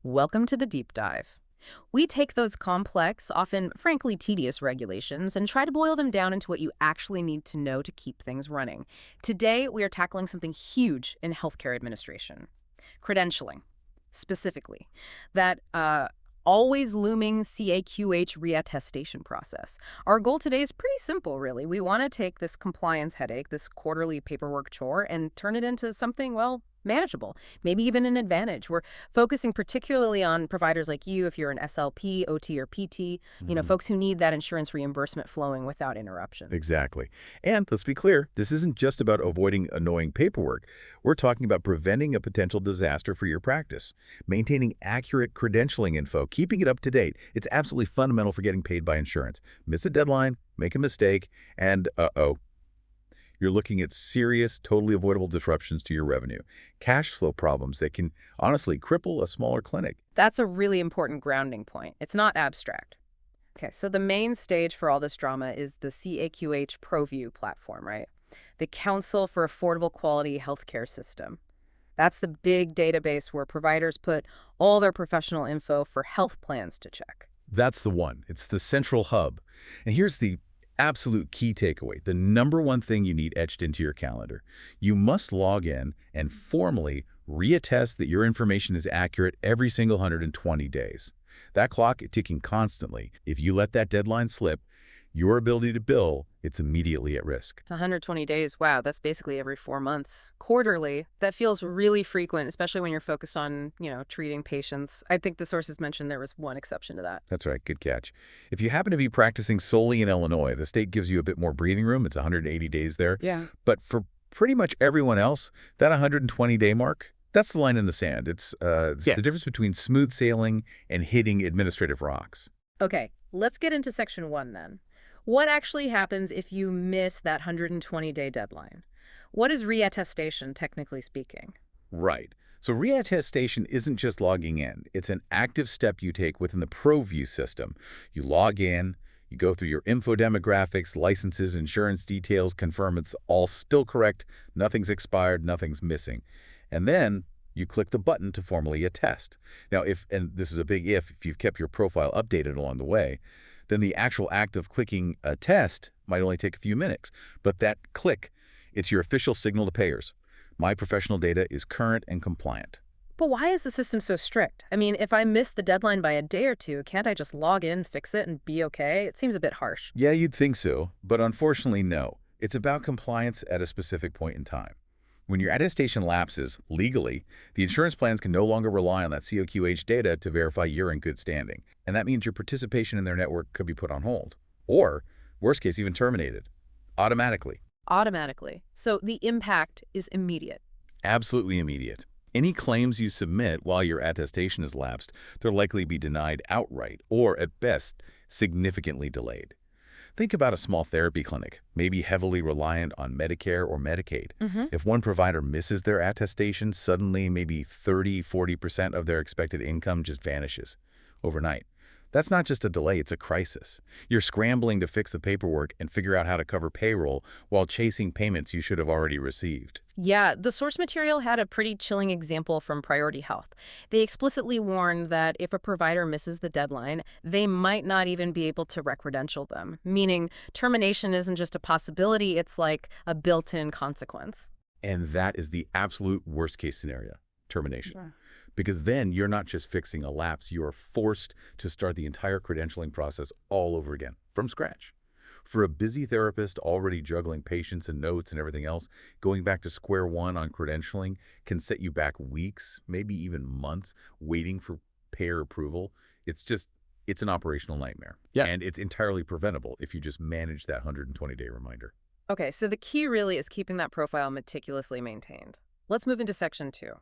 Welcome to the deep dive. We take those complex, often frankly tedious regulations and try to boil them down into what you actually need to know to keep things running. Today, we are tackling something huge in healthcare administration: credentialing, specifically. That always looming CAQH reattestation process. Our goal today is pretty simple, really. We want to take this compliance headache, this quarterly paperwork chore, and turn it into something, well, manageable, maybe even an advantage. We're focusing particularly on providers like you, if you're an SLP, OT, or PT, folks who need that insurance reimbursement flowing without interruption. Exactly. And let's be clear, this isn't just about avoiding annoying paperwork. We're talking about preventing a potential disaster for your practice, maintaining accurate credentialing info, keeping it up to date. It's absolutely fundamental for getting paid by insurance. Miss a deadline, make a mistake, and you're looking at serious, totally avoidable disruptions to your revenue. Cash flow problems that can honestly cripple a smaller clinic. That's a really important grounding point. It's not abstract. Okay, so the main stage for all this drama is the CAQH ProView platform, right? The Council for Affordable Quality Healthcare System. That's the big database where providers put all their professional info for health plans to check. That's the one. It's the central hub. And here's the absolute key takeaway, the number one thing you need etched into your calendar. You must log in and formally reattest that your information is accurate every single 120 days. That clock is ticking constantly. If you let that deadline slip, your ability to bill, it's immediately at risk. 120 days, wow, that's basically every 4 months. Quarterly, that feels really frequent, especially when you're focused on, treating patients. I think the sources mentioned there was one exception to that. That's right, good catch. If you happen to be practicing solely in Illinois, the state gives you a bit more breathing room. It's 180 days there. Yeah. But for pretty much everyone else, that 120-day mark, that's the line in the sand. It's the difference between smooth sailing and hitting administrative rocks. Okay, let's get into section 1 then. What actually happens if you miss that 120-day deadline? What is reattestation, technically speaking? Right. So reattestation isn't just logging in. It's an active step you take within the ProView system. You log in, you go through your info demographics, licenses, insurance details, confirm it's all still correct, nothing's expired, nothing's missing. And then you click the button to formally attest. Now, and this is a big if you've kept your profile updated along the way, then the actual act of clicking attest might only take a few minutes. But that click, it's your official signal to payers. My professional data is current and compliant. But why is the system so strict? I mean, if I miss the deadline by a day or two, can't I just log in, fix it, and be okay? It seems a bit harsh. Yeah, you'd think so, but unfortunately, no. It's about compliance at a specific point in time. When your attestation lapses legally, the insurance plans can no longer rely on that CAQH data to verify you're in good standing. And that means your participation in their network could be put on hold. Or, worst case, even terminated. Automatically. Automatically. So the impact is immediate. Absolutely immediate. Any claims you submit while your attestation is lapsed, they'll likely be denied outright, or at best, significantly delayed. Think about a small therapy clinic, maybe heavily reliant on Medicare or Medicaid. If one provider misses their attestation, suddenly maybe 30–40% of their expected income just vanishes overnight. That's not just a delay, it's a crisis. You're scrambling to fix the paperwork and figure out how to cover payroll while chasing payments you should have already received. Yeah, the source material had a pretty chilling example from Priority Health. They explicitly warned that if a provider misses the deadline, they might not even be able to re-credential them, meaning termination isn't just a possibility, it's like a built-in consequence. And that is the absolute worst-case scenario, termination. Yeah. Because then you're not just fixing a lapse, you are forced to start the entire credentialing process all over again, from scratch. For a busy therapist already juggling patients and notes and everything else, going back to square one on credentialing can set you back weeks, maybe even months, waiting for payer approval. It's an operational nightmare. Yeah. And it's entirely preventable if you just manage that 120-day reminder. Okay, so the key really is keeping that profile meticulously maintained. Let's move into section 2.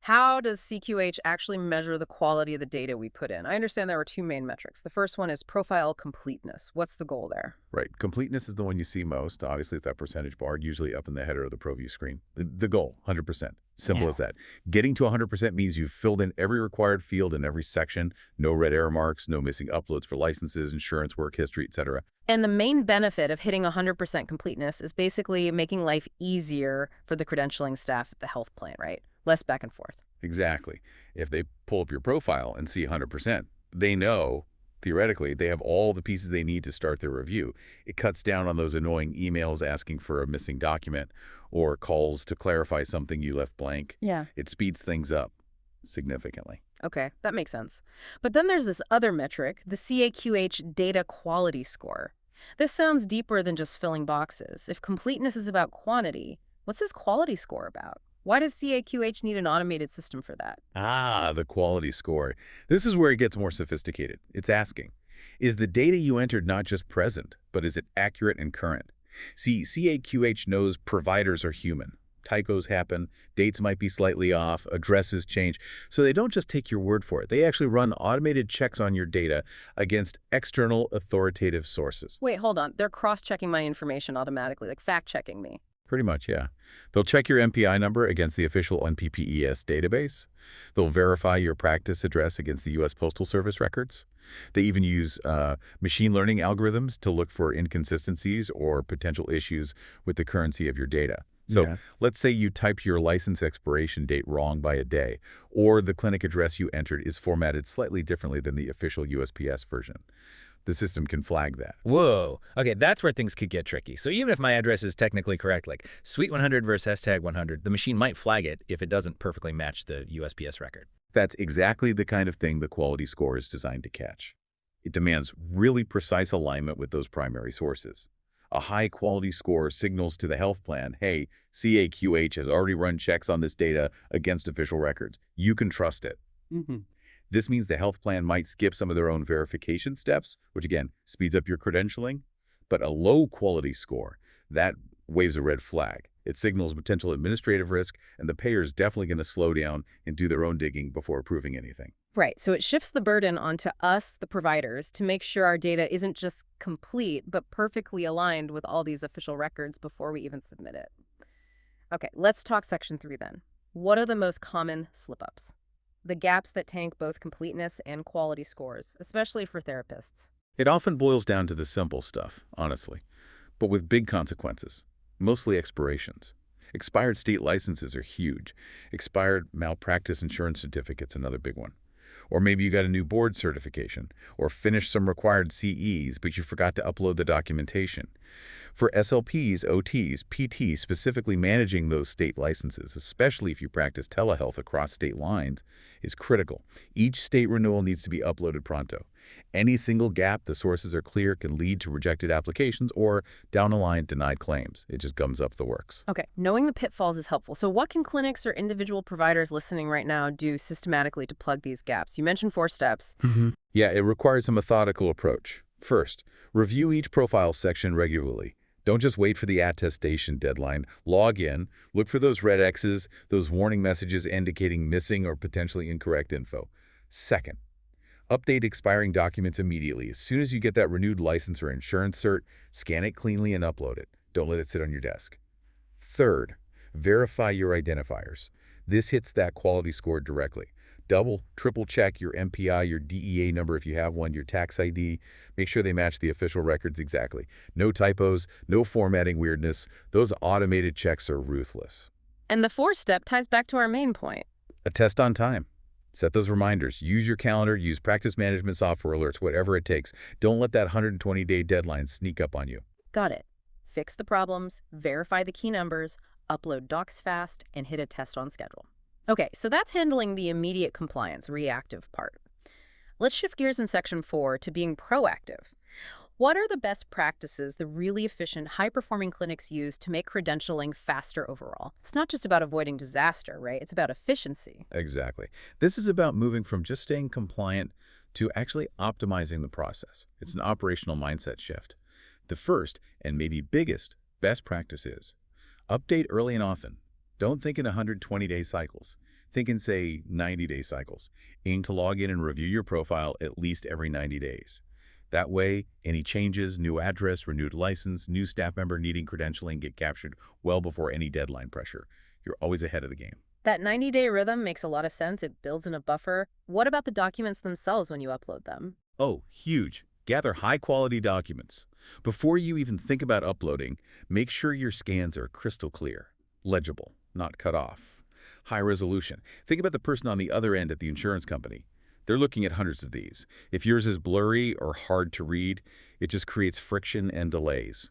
How does CQH actually measure the quality of the data we put in? I understand there are two main metrics. The first one is profile completeness. What's the goal there? Right. Completeness is the one you see most. Obviously, it's that percentage bar, usually up in the header of the ProView screen. The goal, 100%. Simple as that. Getting to 100% means you've filled in every required field in every section. No red error marks, no missing uploads for licenses, insurance, work history, etc. And the main benefit of hitting 100% completeness is basically making life easier for the credentialing staff at the health plan, right? Less back and forth. Exactly. If they pull up your profile and see 100%, they know, theoretically, they have all the pieces they need to start their review. It cuts down on those annoying emails asking for a missing document or calls to clarify something you left blank. Yeah. It speeds things up significantly. Okay, that makes sense. But then there's this other metric, the CAQH Data Quality Score. This sounds deeper than just filling boxes. If completeness is about quantity, what's this quality score about? Why does CAQH need an automated system for that? Ah, the quality score. This is where it gets more sophisticated. It's asking, is the data you entered not just present, but is it accurate and current? See, CAQH knows providers are human. Typos happen, dates might be slightly off, addresses change. So they don't just take your word for it. They actually run automated checks on your data against external authoritative sources. Wait, hold on. They're cross-checking my information automatically, like fact-checking me. Pretty much, yeah. They'll check your MPI number against the official NPPES database. They'll verify your practice address against the U.S. Postal Service records. They even use machine learning algorithms to look for inconsistencies or potential issues with the currency of your data. So Okay. let's say you type your license expiration date wrong by a day, or the clinic address you entered is formatted slightly differently than the official USPS version. The system can flag that. Whoa. Okay, that's where things could get tricky. So even if my address is technically correct, like Suite 100 versus hashtag 100, the machine might flag it if it doesn't perfectly match the USPS record. That's exactly the kind of thing the quality score is designed to catch. It demands really precise alignment with those primary sources. A high-quality score signals to the health plan, hey, CAQH has already run checks on this data against official records. You can trust it. Mm-hmm. This means the health plan might skip some of their own verification steps, which again, speeds up your credentialing. But a low-quality score, that waves a red flag. It signals potential administrative risk, and the payer is definitely going to slow down and do their own digging before approving anything. Right, so it shifts the burden onto us, the providers, to make sure our data isn't just complete, but perfectly aligned with all these official records before we even submit it. Okay, let's talk Section 3 then. What are the most common slip-ups? The gaps that tank both completeness and quality scores, especially for therapists. It often boils down to the simple stuff, honestly, but with big consequences, mostly expirations. Expired state licenses are huge. Expired malpractice insurance certificate's another big one. Or maybe you got a new board certification, or finished some required CEs, but you forgot to upload the documentation. For SLPs, OTs, PTs, specifically managing those state licenses, especially if you practice telehealth across state lines, is critical. Each state renewal needs to be uploaded pronto. Any single gap, the sources are clear, can lead to rejected applications or, down the line, denied claims. It just gums up the works. Okay, knowing the pitfalls is helpful. So what can clinics or individual providers listening right now do systematically to plug these gaps? You mentioned 4 steps. Yeah, it requires a methodical approach. First, review each profile section regularly. Don't just wait for the attestation deadline. Log in, look for those red X's, those warning messages indicating missing or potentially incorrect info. Second, update expiring documents immediately. As soon as you get that renewed license or insurance cert, scan it cleanly and upload it. Don't let it sit on your desk. Third, verify your identifiers. This hits that quality score directly. Double, triple check your MPI, your DEA number if you have one, your tax ID. Make sure they match the official records exactly. No typos, no formatting weirdness. Those automated checks are ruthless. And the 4th step ties back to our main point. Attest on time. Set those reminders. Use your calendar, use practice management software alerts, whatever it takes. Don't let that 120-day deadline sneak up on you. Got it. Fix the problems, verify the key numbers, upload docs fast, and hit attest on schedule. Okay, so that's handling the immediate compliance, reactive part. Let's shift gears in Section 4 to being proactive. What are the best practices the really efficient, high-performing clinics use to make credentialing faster overall? It's not just about avoiding disaster, right? It's about efficiency. Exactly. This is about moving from just staying compliant to actually optimizing the process. It's an operational mindset shift. The first, and maybe biggest, best practice is update early and often. Don't think in 120-day cycles. Think in, say, 90-day cycles. Aim to log in and review your profile at least every 90 days. That way, any changes, new address, renewed license, new staff member needing credentialing get captured well before any deadline pressure. You're always ahead of the game. That 90-day rhythm makes a lot of sense. It builds in a buffer. What about the documents themselves when you upload them? Oh, huge. Gather high-quality documents. Before you even think about uploading, make sure your scans are crystal clear, legible, not cut off. high resolution. Think about the person on the other end at the insurance company. They're looking at hundreds of these. If yours is blurry or hard to read, it just creates friction and delays.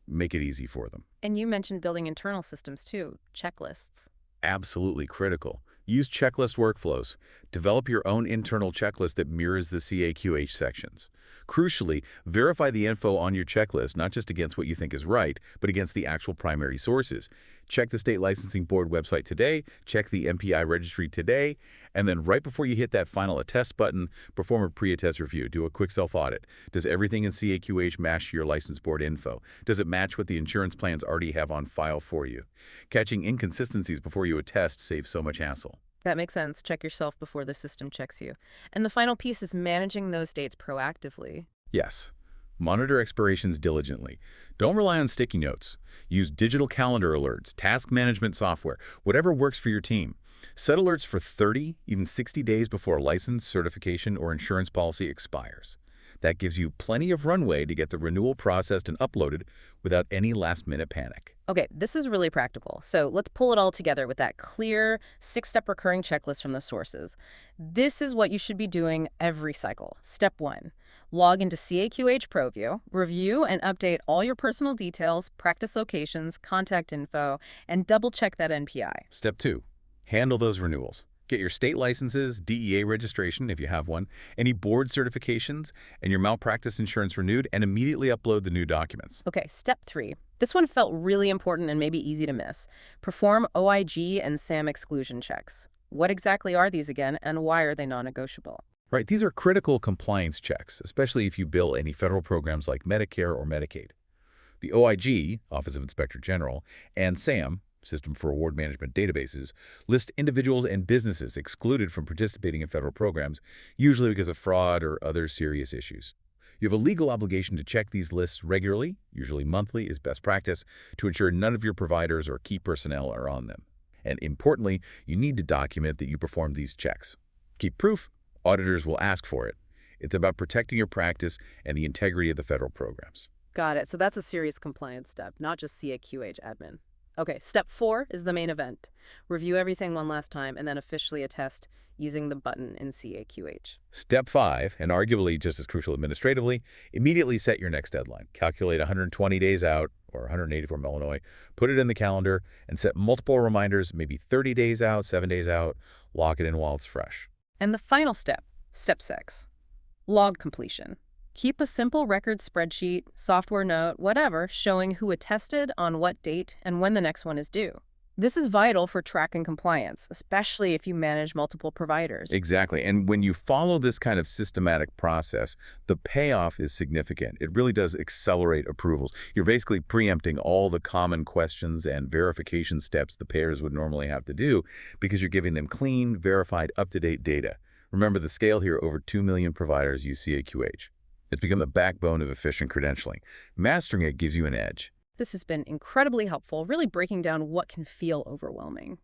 Make it easy for them. And you mentioned building internal systems too, checklists. Absolutely critical. Use checklist workflows. Develop your own internal checklist that mirrors the CAQH sections. Crucially, verify the info on your checklist not just against what you think is right, but against the actual primary sources. Check the State Licensing Board website today, check the MPI registry today, and then right before you hit that final attest button, perform a pre-attest review. Do a quick self-audit. Does everything in CAQH match your license board info? Does it match what the insurance plans already have on file for you? Catching inconsistencies before you attest saves so much hassle. That makes sense. Check yourself before the system checks you. And the final piece is managing those dates proactively. Yes. Monitor expirations diligently. Don't rely on sticky notes. Use digital calendar alerts, task management software, whatever works for your team. Set alerts for 30, even 60 days before a license, certification, or insurance policy expires. That gives you plenty of runway to get the renewal processed and uploaded without any last-minute panic. Okay, this is really practical. So let's pull it all together with that clear 6-step recurring checklist from the sources. This is what you should be doing every cycle. Step 1, log into CAQH ProView, review and update all your personal details, practice locations, contact info, and double-check that NPI. Step 2, handle those renewals. Get your state licenses, DEA registration if you have one, any board certifications, and your malpractice insurance renewed, and immediately upload the new documents. Okay, step 3. This one felt really important and maybe easy to miss. Perform OIG and SAM exclusion checks. What exactly are these again, and why are they non-negotiable? Right, these are critical compliance checks, especially if you bill any federal programs like Medicare or Medicaid. The OIG, Office of Inspector General, and SAM, System for Award Management Databases, list individuals and businesses excluded from participating in federal programs, usually because of fraud or other serious issues. You have a legal obligation to check these lists regularly, usually monthly is best practice, to ensure none of your providers or key personnel are on them. And importantly, you need to document that you performed these checks. Keep proof. Auditors will ask for it. It's about protecting your practice and the integrity of the federal programs. Got it. So that's a serious compliance step, not just CAQH admin. Okay, step 4 is the main event. Review everything one last time and then officially attest using the button in CAQH. Step 5, and arguably just as crucial administratively, immediately set your next deadline. Calculate 120 days out, or 180 from Illinois, put it in the calendar, and set multiple reminders, maybe 30 days out, 7 days out. Lock it in while it's fresh. And the final step, step 6, log completion. Keep a simple record spreadsheet, software note, whatever, showing who attested on what date and when the next one is due. This is vital for tracking compliance, especially if you manage multiple providers. Exactly. And when you follow this kind of systematic process, the payoff is significant. It really does accelerate approvals. You're basically preempting all the common questions and verification steps the payers would normally have to do because you're giving them clean, verified, up-to-date data. Remember the scale here, over 2 million providers use CAQH. It's become the backbone of efficient credentialing. Mastering it gives you an edge. This has been incredibly helpful, really breaking down what can feel overwhelming.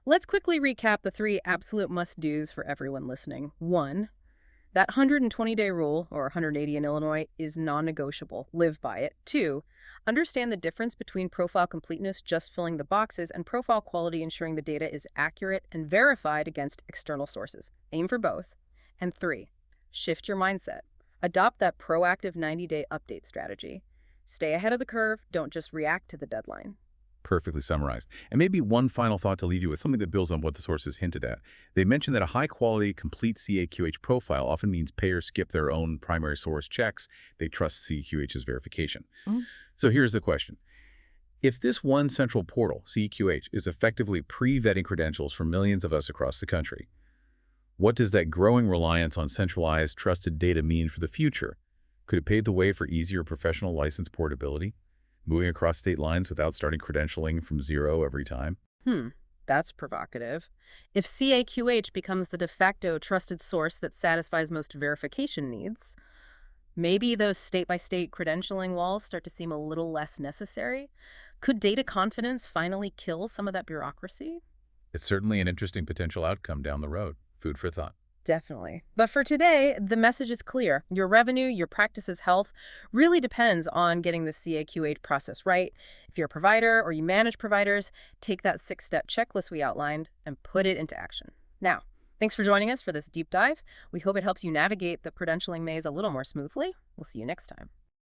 Let's quickly recap the 3 absolute must-dos for everyone listening. 1, that 120-day rule, or 180 in Illinois, is non-negotiable. Live by it. 2, understand the difference between profile completeness, just filling the boxes, and profile quality, ensuring the data is accurate and verified against external sources. Aim for both. And 3, shift your mindset. Adopt that proactive 90-day update strategy. Stay ahead of the curve, don't just react to the deadline. Perfectly summarized. And maybe one final thought to leave you with, something that builds on what the sources hinted at. They mentioned that a high-quality, complete CAQH profile often means payers skip their own primary source checks. They trust CAQH's verification. So here's the question. If this one central portal, CAQH, is effectively pre-vetting credentials for millions of us across the country, what does that growing reliance on centralized, trusted data mean for the future? Could it pave the way for easier professional license portability, moving across state lines without starting credentialing from zero every time? That's provocative. If CAQH becomes the de facto trusted source that satisfies most verification needs, maybe those state-by-state credentialing walls start to seem a little less necessary. Could data confidence finally kill some of that bureaucracy? It's certainly an interesting potential outcome down the road. Food for thought. Definitely. But for today, the message is clear. Your revenue, your practice's health really depends on getting the CAQH process right. If you're a provider or you manage providers, take that 6-step checklist we outlined and put it into action. Now, thanks for joining us for this deep dive. We hope it helps you navigate the credentialing maze a little more smoothly. We'll see you next time.